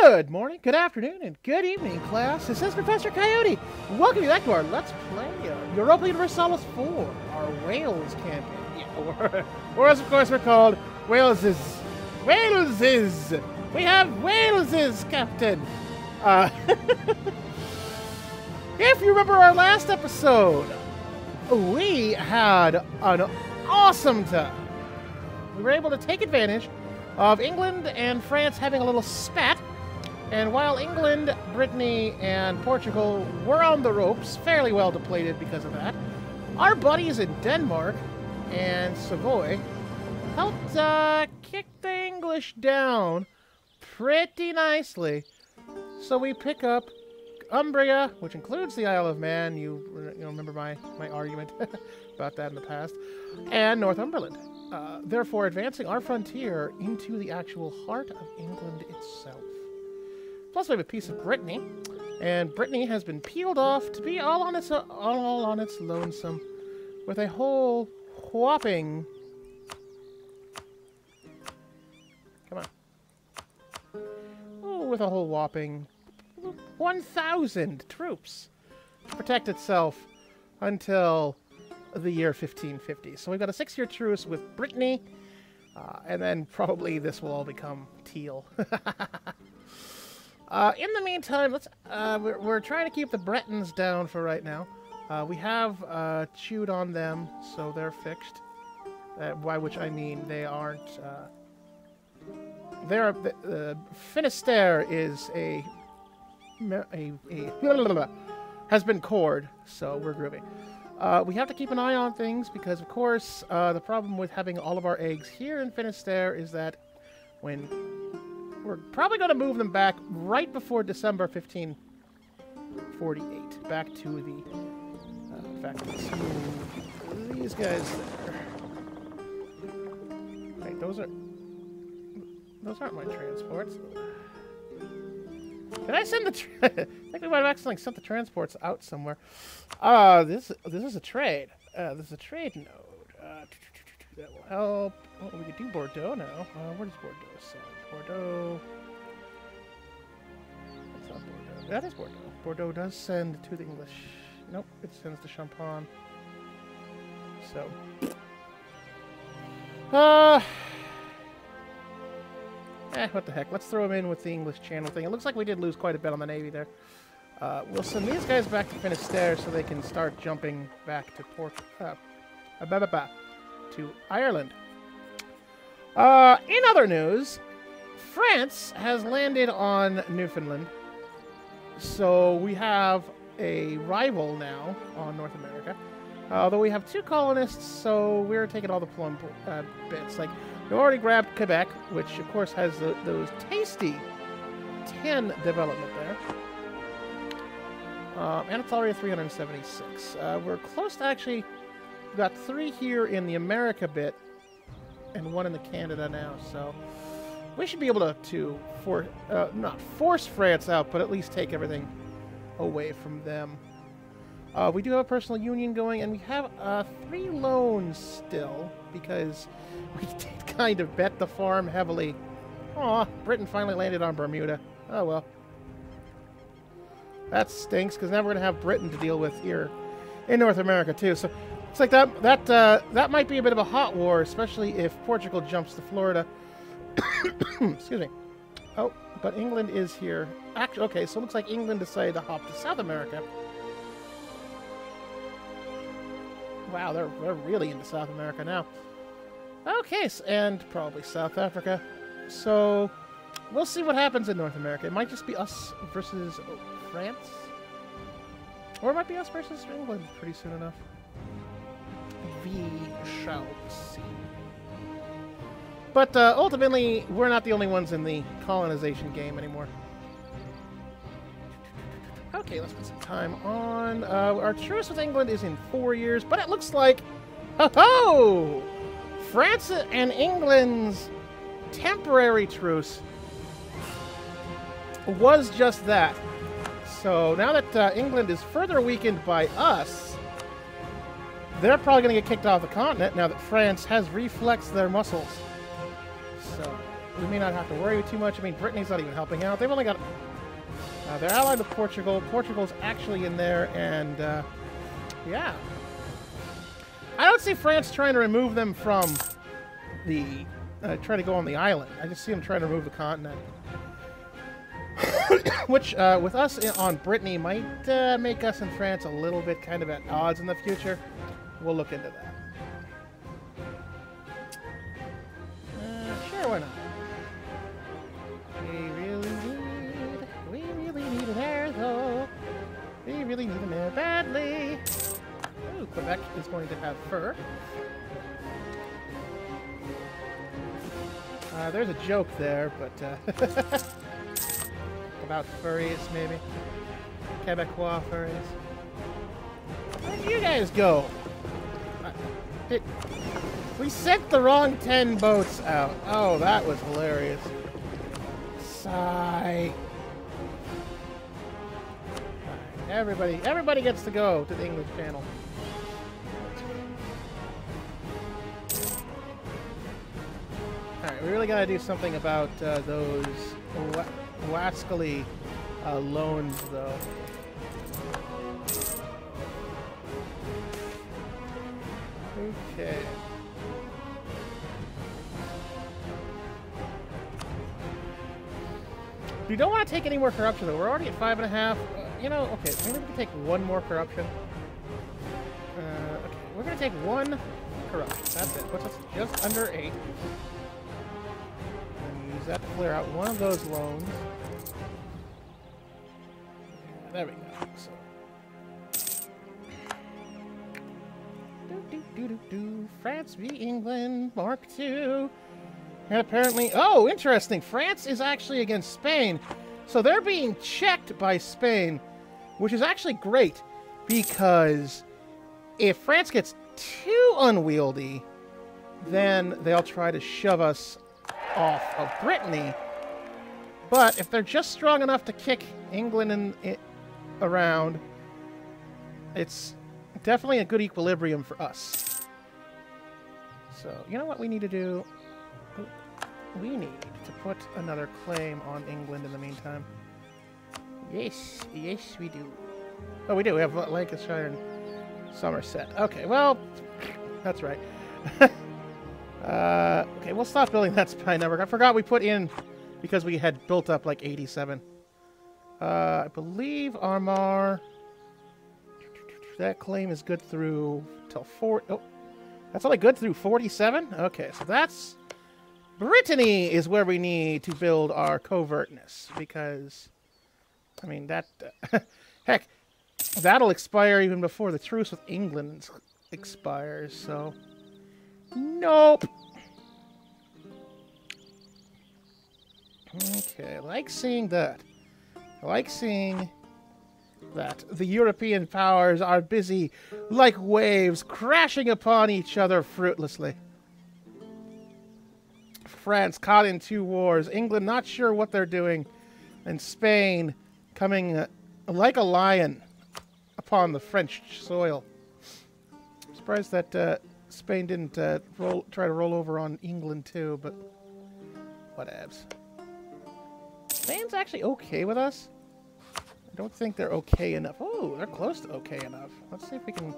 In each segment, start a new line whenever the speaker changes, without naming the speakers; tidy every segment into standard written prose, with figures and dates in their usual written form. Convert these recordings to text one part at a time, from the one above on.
Good morning, good afternoon, and good evening, class. This is Professor Coyote. Welcome you back to our Let's Play Europa Universalis 4, our Wales campaign. Or as of course we're called, Waleses. We have Waleses, Captain. If you remember our last episode, we had an awesome time. We were able to take advantage of England and France having a little spat, and while England, Brittany, and Portugal were on the ropes, fairly well depleted because of that, our buddies in Denmark and Savoy helped kick the English down pretty nicely. So we pick up Umbria, which includes the Isle of Man. You remember my argument about that in the past, and Northumberland. Therefore advancing our frontier into the actual heart of England itself. Plus we have a piece of Brittany, and Brittany has been peeled off to be all on its lonesome, with a whole whopping... Come on. Oh, with a whole whopping 1,000 troops to protect itself until the year 1550. So we've got a 6-year truce with Brittany, and then probably this will all become teal. In the meantime, we're trying to keep the Bretons down for right now. We have chewed on them, so they're fixed. By which I mean they aren't. Finisterre is has been cored, so we're groovy. We have to keep an eye on things because, of course, the problem with having all of our eggs here in Finisterre is that when we're probably going to move them back right before December 1548, back to the. In fact, let's move these guys there. Right, those aren't my transports. Can I send the... I think we might have accidentally sent the transports out somewhere. This is a trade. This is a trade node. That will help. Oh, we could do Bordeaux now. Where does Bordeaux send? Bordeaux... That's not Bordeaux. That is Bordeaux. Bordeaux does send to the English. Nope, it sends to Champagne. So... what the heck. Let's throw them in with the English Channel thing. It looks like we did lose quite a bit on the Navy there. We'll send these guys back to Finisterre so they can start jumping back to to Ireland. In other news, France has landed on Newfoundland. So we have a rival now on North America. Although we have 2 colonists, so we're taking all the plum bits. Like, we already grabbed Quebec, which of course has those tasty 10 development there. And it's already 376. We're close to actually... We've got 3 here in the America bit, and 1 in the Canada now, so... We should be able to not force France out, but at least take everything away from them. We do have a personal union going, and we have 3 loans still, because we did kind of bet the farm heavily. Aw, Britain finally landed on Bermuda. Oh well. That stinks, because now we're going to have Britain to deal with here in North America, too. So it's like that might be a bit of a hot war, especially if Portugal jumps to Florida. Excuse me. Oh, but England is here. Actually, okay, so it looks like England decided to hop to South America. Wow, they're really into South America now. Okay, and probably South Africa. So, we'll see what happens in North America. It might just be us versus France. Or it might be us versus England pretty soon enough. We shall see. But ultimately, we're not the only ones in the colonization game anymore. Okay, let's put some time on. Our truce with England is in 4 years, but it looks like... Ho-ho! France and England's temporary truce was just that. So now that England is further weakened by us, they're probably going to get kicked off the continent now that France has reflexed their muscles. So, we may not have to worry too much. I mean, Brittany's not even helping out. They've only got... they're allied with Portugal. Portugal's actually in there, and yeah. I don't see France trying to remove them from the... try to go on the island. I just see them trying to remove the continent. Which, with us on Brittany, might make us and France a little bit kind of at odds in the future. We'll look into that. Sure, why not? We really need an air, though. We really need an air badly. Ooh, Quebec is going to have fur. There's a joke there, but about furries, maybe. Quebecois furries. Where did you guys go? We sent the wrong 10 boats out. Oh, that was hilarious. Sigh. Everybody gets to go to the English Channel. Alright, we really gotta do something about those wascally loans, though. Okay. We don't want to take any more corruption, though. We're already at 5.5. You know, okay, maybe we can take one more corruption. Okay, we're going to take one corruption. That's it. Puts us just under 8. And use that to clear out one of those loans. Yeah, there we go. So. France v. England, Mark II. And apparently, oh, interesting. France is actually against Spain. So they're being checked by Spain, which is actually great, because if France gets too unwieldy, then they'll try to shove us off of Brittany. But if they're just strong enough to kick England around, it's definitely a good equilibrium for us. So, you know what we need to do? We need to put another claim on England in the meantime. Yes, yes we do. Oh, we do. We have Lancashire and Somerset. Okay, well, that's right. Okay, we'll stop building that spy network. I forgot we put in, because we had built up like 87. I believe Armagh... That claim is good through till 4... Oh, that's only good through 47? Okay, so that's... Brittany is where we need to build our covertness, because... I mean, that... heck, that'll expire even before the truce with England expires, so... Nope! Okay, I like seeing that. I like seeing... that the European powers are busy, like waves, crashing upon each other fruitlessly. France caught in 2 wars, England not sure what they're doing, and Spain coming like a lion upon the French soil. I'm surprised that Spain didn't try to roll over on England too, but whatevs. Spain's actually okay with us. I don't think they're okay enough. Oh, they're close to okay enough. Let's see if we can...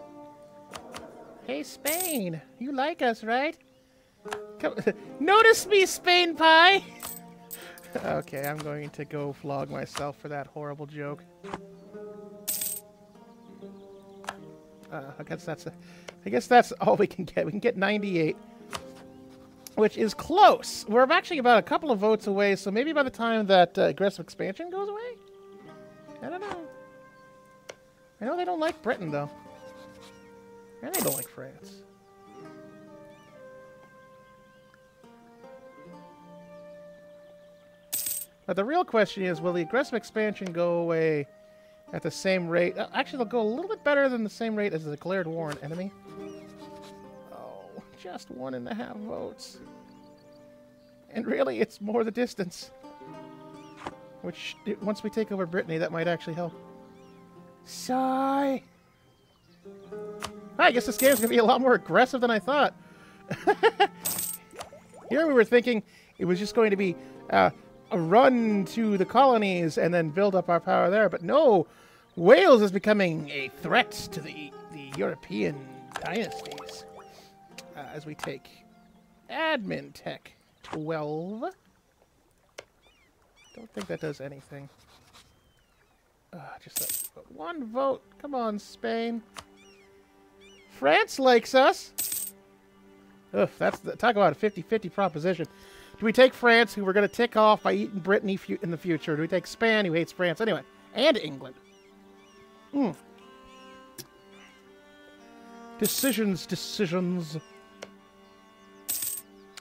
Hey, Spain! You like us, right? Come... Notice me, Spain Pie! Okay, I'm going to go flog myself for that horrible joke. I guess that's all we can get. We can get 98. Which is close. We're actually about a couple of votes away, so maybe by the time that aggressive expansion goes away? I don't know. I know they don't like Britain, though. And they don't like France. But the real question is, will the aggressive expansion go away at the same rate? Actually, they'll go a little bit better than the same rate as the declared war on enemy. Oh, just 1.5 votes. And really, it's more the distance. Which, once we take over Brittany, that might actually help. Sigh! I guess this game's going to be a lot more aggressive than I thought. Here we were thinking, it was just going to be a run to the colonies and then build up our power there. But no, Wales is becoming a threat to the European dynasties as we take admin tech 12. Don't think that does anything. Just one vote. Come on, Spain. France likes us. Ugh, talk about a 50-50 proposition. Do we take France, who we're going to tick off by eating Brittany in the future? Do we take Spain, who hates France anyway? And England. Decisions.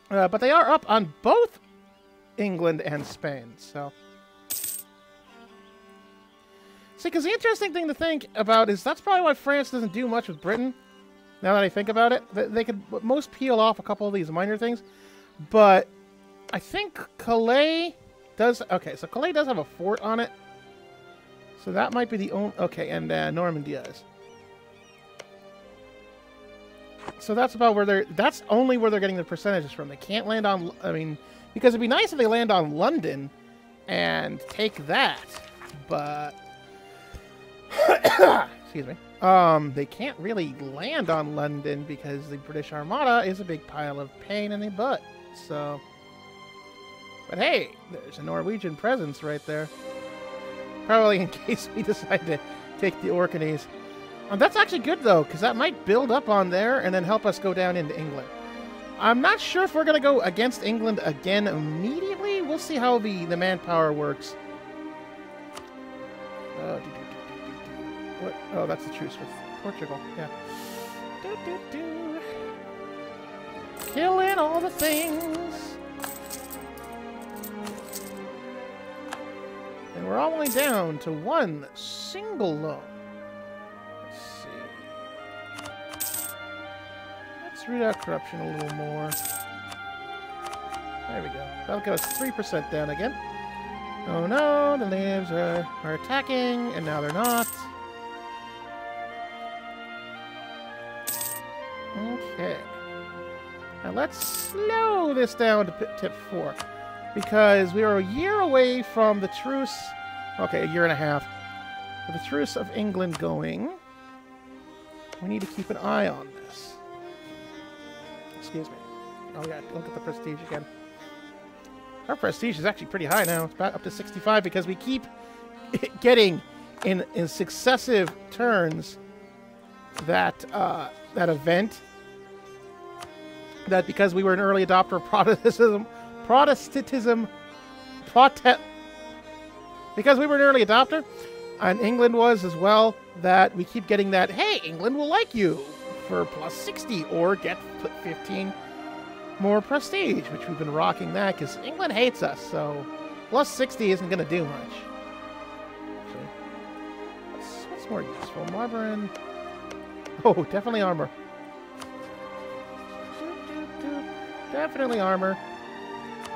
But they are up on both England and Spain, so... See, because the interesting thing to think about is that's probably why France doesn't do much with Britain. Now that I think about it, they could at most peel off a couple of these minor things. But I think Calais does... Okay, so Calais does have a fort on it. So that might be the only... Okay, and Normandy does. So that's about where they're... That's only where they're getting the percentages from. They can't land on... I mean, because it'd be nice if they land on London and take that. But... Excuse me. They can't really land on London because the British Armada is a big pile of pain in the butt. So... But hey, there's a Norwegian presence right there. Probably in case we decide to take the Orkneys. That's actually good, though, because that might build up on there and then help us go down into England. I'm not sure if we're going to go against England again immediately. We'll see how the manpower works. What? Oh, that's the truce with Portugal. Yeah. Killing all the things. And we're only down to one single loan. Let's root out corruption a little more. There we go. That'll get us 3% down again. Oh no, the natives are attacking, and now they're not. Okay. Now let's slow this down to tip 4. Because we are a year away from the truce... Okay, a year and a half. With the truce of England going, we need to keep an eye on this. Excuse me. Oh yeah, look at the prestige again. Our prestige is actually pretty high now. It's about up to 65 because we keep getting in successive turns that that event. That because we were an early adopter of because we were an early adopter, and England was as well, that we keep getting that, hey, England will like you for plus 60 or get 15 more prestige, which we've been rocking that because England hates us, so plus 60 isn't going to do much. Actually, what's more useful? Marlborough and... Oh, definitely armor. Definitely armor.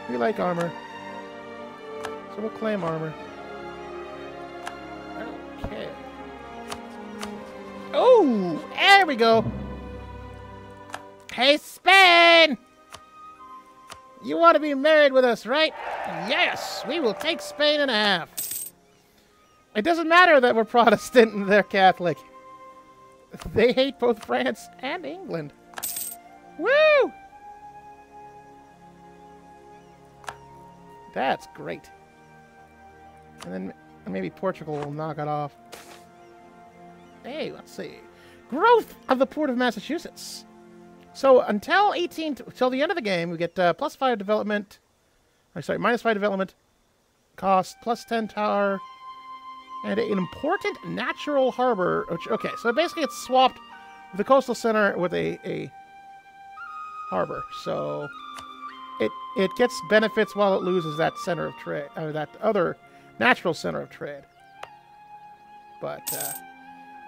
We like armor. So we'll claim armor. Okay. Oh, there we go. Hey, Spain! You want to be married with us, right? Yes, we will take Spain in half. It doesn't matter that we're Protestant and they're Catholic. They hate both France and England. Woo! That's great. And then maybe Portugal will knock it off. Hey, let's see. Growth of the Port of Massachusetts. So until the end of the game, we get plus 5 development. I'm sorry, minus 5 development cost, plus 10 tower, and an important natural harbor. Which, okay, so basically it's swapped the coastal center with a harbor. So it gets benefits while it loses that center of trade, or that other natural center of trade. But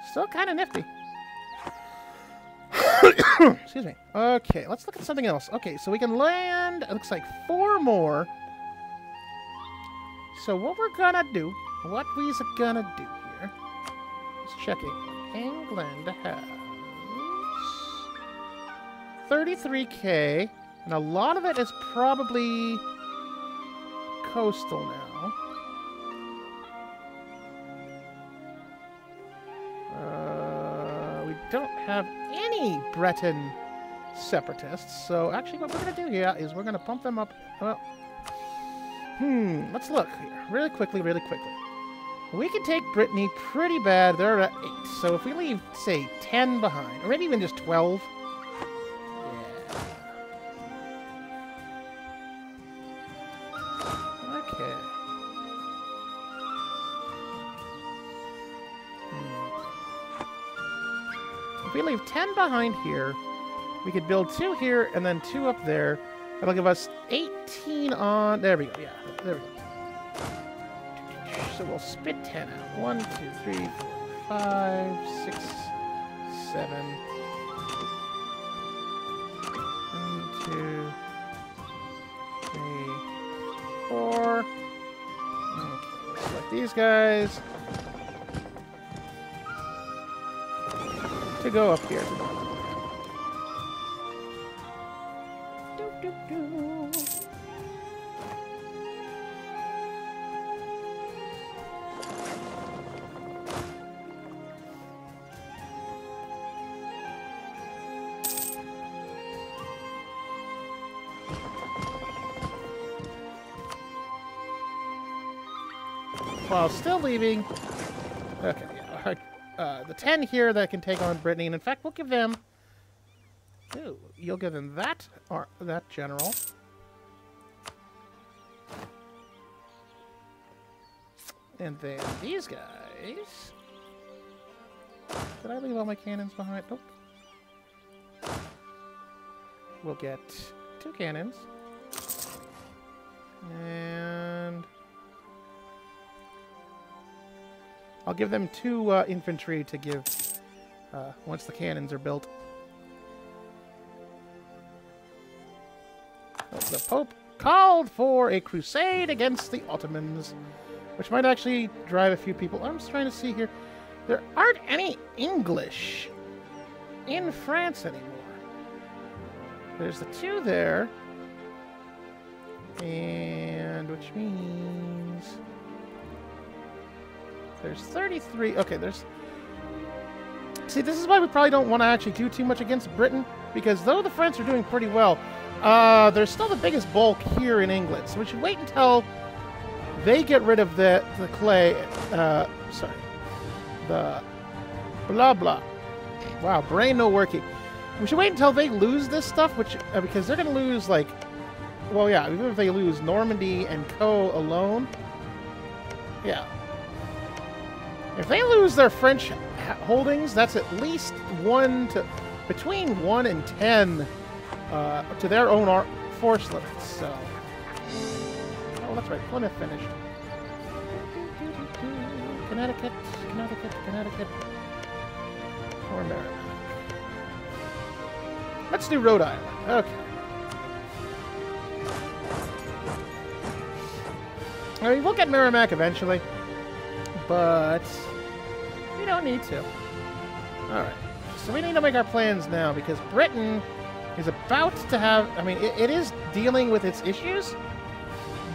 still kind of nifty. Excuse me. Okay, let's look at something else. Okay, so we can land, it looks like 4 more. So what we're gonna do, what we's gonna do here, is checking. England has 33k, and a lot of it is probably coastal now. We don't have any Breton separatists, so actually what we're going to do here is we're going to pump them up. Well, let's look here. Really quickly. We can take Brittany pretty bad. They're at 8. So if we leave, say, 10 behind, or maybe even just 12. Yeah. Okay. If we leave 10 behind here, we could build 2 here and then 2 up there. That'll give us 18 on... There we go. Yeah, there we go. So we'll spit 10 out. 1, 2, 3, 4, 5, 6, 7. 1, 2, 3, 4. Okay, select these guys. To go up here. While still leaving... Okay, yeah. The 10 here that can take on Brittany, and in fact, we'll give them... Ooh, you'll give them that general. And then these guys... Did I leave all my cannons behind? Nope. We'll get 2 cannons. And... I'll give them 2 infantry to give once the cannons are built. The Pope called for a crusade against the Ottomans, which might actually drive a few people. I'm just trying to see here. There aren't any English in France anymore. There's the 2 there. And which means... There's 33. Okay, there's... See, this is why we probably don't want to actually do too much against Britain, because though the French are doing pretty well, there's still the biggest bulk here in England. So we should wait until they get rid of the clay. Sorry. The blah blah. Wow, brain no working. We should wait until they lose this stuff, which because they're going to lose, like... Well, yeah, even if they lose Normandy and Co. alone. Yeah. If they lose their French holdings, that's at least between 1 and 10 to their own force limits. So, oh, that's right, Plymouth finished. Connecticut, or Merrimack. Let's do Rhode Island. Okay. I mean, we'll get Merrimack eventually, but we don't need to. Alright, so we need to make our plans now, because Britain is about to have... I mean, it is dealing with its issues,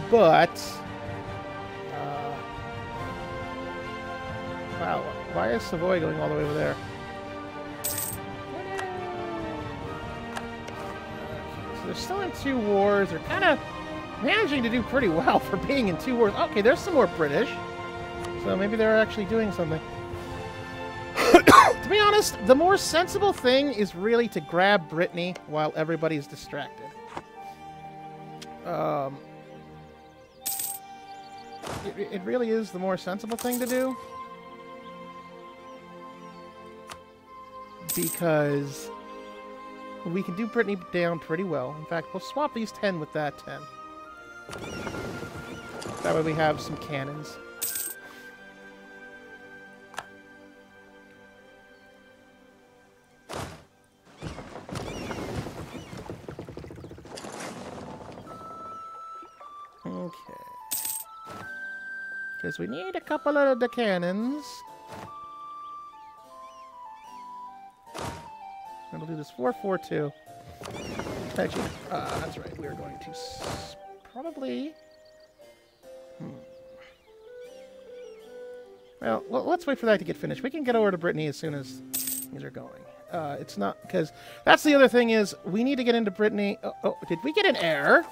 but... wow, why is Savoy going all the way over there? So they're still in 2 wars. They're kind of managing to do pretty well for being in 2 wars. Okay, there's some more British. So maybe they're actually doing something. To be honest, the more sensible thing is really to grab Brittany while everybody's distracted. It really is the more sensible thing to do. Because we can do Brittany down pretty well. In fact, we'll swap these 10 with that 10. That way we have some cannons. Okay. Because we need a couple of the cannons. And we'll do this 4-4-2. Actually, that's right. We're going to probably Well, let's wait for that to get finished. We can get over to Brittany as soon as these are going. It's not... Because that's the other thing is, we need to get into Brittany... Oh, did we get an error?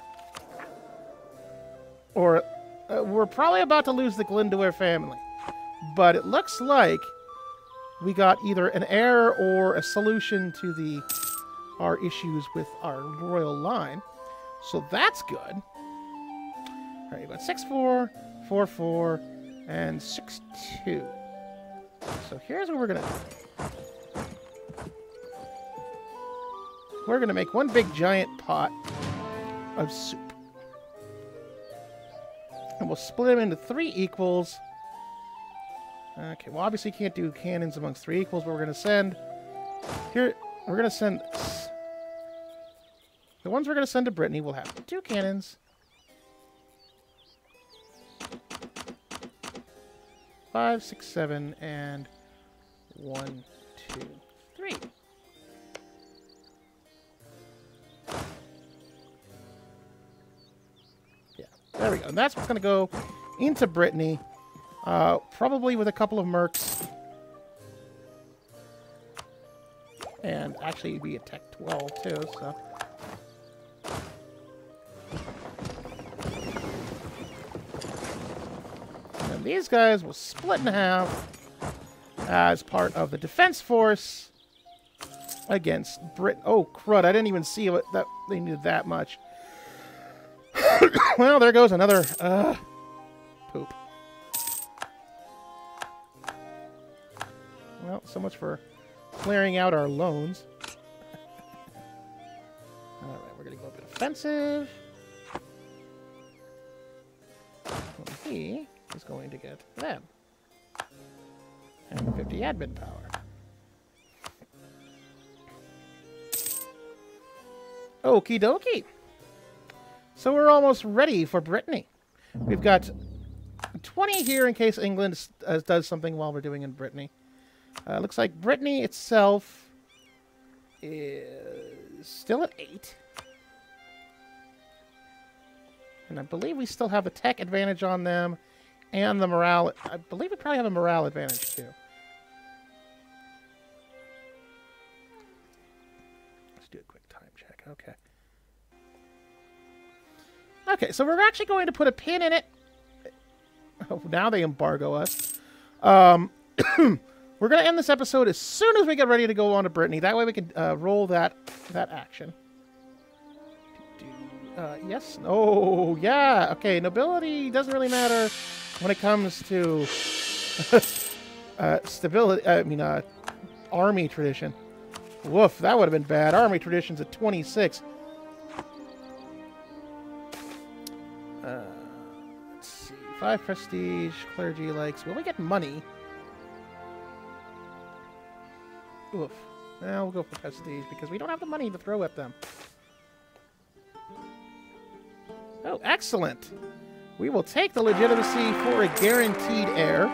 Or... we're probably about to lose the Glendower family. But it looks like we got either an error or a solution to our issues with our royal line. So that's good. All right, you got 6-4, 4-4, and 6-2. So here's what we're going to do. We're going to make one big giant pot of soup. And we'll split them into 3 equals. Okay, well, obviously you can't do cannons amongst 3 equals, but we're going to send... Here, we're going to send... The ones we're going to send to Brittany will have 2 cannons. 5, 6, 7, and 1, 2, 3. Yeah, there we go. And that's what's going to go into Brittany. Probably with a couple of mercs. And actually be a Tech 12 too, so... And these guys will split in half as part of the defense force against Britain. Oh, crud, I didn't even see that they needed that much. Well, there goes another, poop. Well, so much for clearing out our loans. Alright, we're going to go a bit offensive. And he is going to get them. And 50 admin power. Okie dokie. So we're almost ready for Brittany. We've got 20 here in case England does something while we're doing in Brittany. Looks like Brittany itself is still at 8. And I believe we still have the tech advantage on them and the morale. I believe we probably have a morale advantage too. Let's do a quick time check. Okay. Okay, so we're actually going to put a pin in it. Oh, now they embargo us. We're going to end this episode as soon as we get ready to go on to Brittany. That way we can roll that action. Yes. Oh, yeah. Okay, nobility doesn't really matter when it comes to stability. I mean, army tradition. Woof, that would have been bad. Army tradition's at 26. Let's see. 5 prestige. Clergy likes. Will we get money? Oof. Now we'll go for prestige because we don't have the money to throw at them. Oh, excellent. We will take the legitimacy for a guaranteed heir.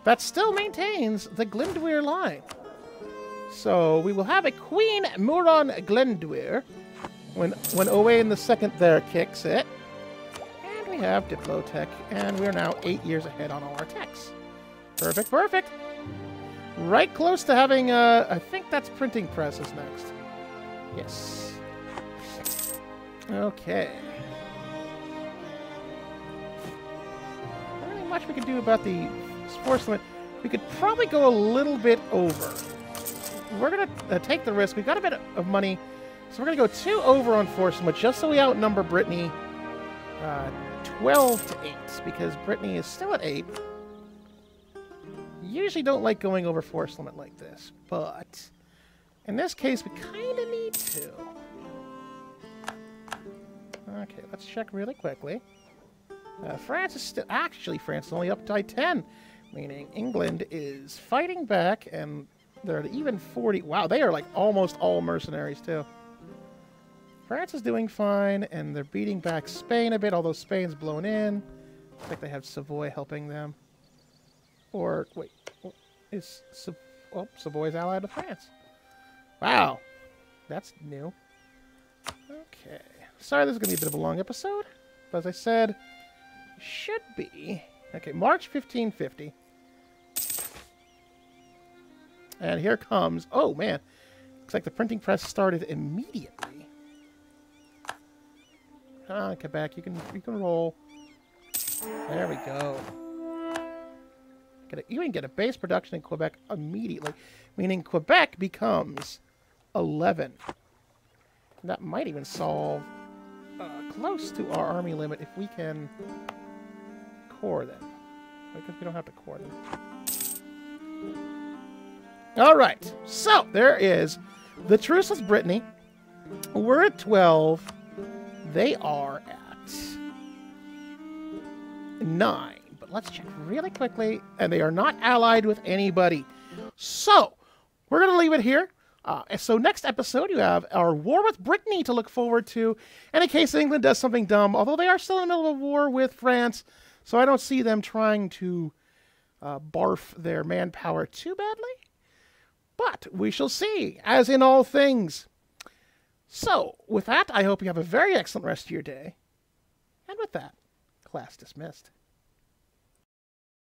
That still maintains the Glendower line. So we will have a Queen Muron Glendower when Owain II there kicks it. And we have Diplotech, and we're now 8 years ahead on all our techs. Perfect, perfect. Right close to having, I think that's printing presses next. Yes. Okay. Not really much we can do about the force limit. We could probably go a little bit over. We're going to take the risk. We've got a bit of money, so we're going to go 2 over on force limit just so we outnumber Brittany 12 to 8, because Brittany is still at 8. Usually don't like going over force limit like this, but in this case we kind of need to. Okay, let's check really quickly. France is still... Actually, France is only up to 10, meaning England is fighting back, and they're at even 40... Wow, they are like almost all mercenaries, too. France is doing fine, and they're beating back Spain a bit, although Spain's blown in. Looks like they have Savoy helping them. Or, wait, is Savoy's allied to France. Wow, that's new. Okay, sorry this is going to be a bit of a long episode, but as I said, should be. Okay, March 1550. And here comes... Oh, man. Looks like the printing press started immediately. Come on, Quebec. You can roll. There we go. You can get a base production in Quebec immediately. Meaning Quebec becomes 11. And that might even solve close to our army limit if we can core them. Because we don't have to core them. Alright, so there is the truce with Brittany. We're at 12. They are at 9. But let's check really quickly. And they are not allied with anybody. So, we're going to leave it here. So next episode, you have our war with Brittany to look forward to. And in case England does something dumb, although they are still in the middle of a war with France, so I don't see them trying to barf their manpower too badly. But we shall see, as in all things. So, with that, I hope you have a very excellent rest of your day. And with that, class dismissed.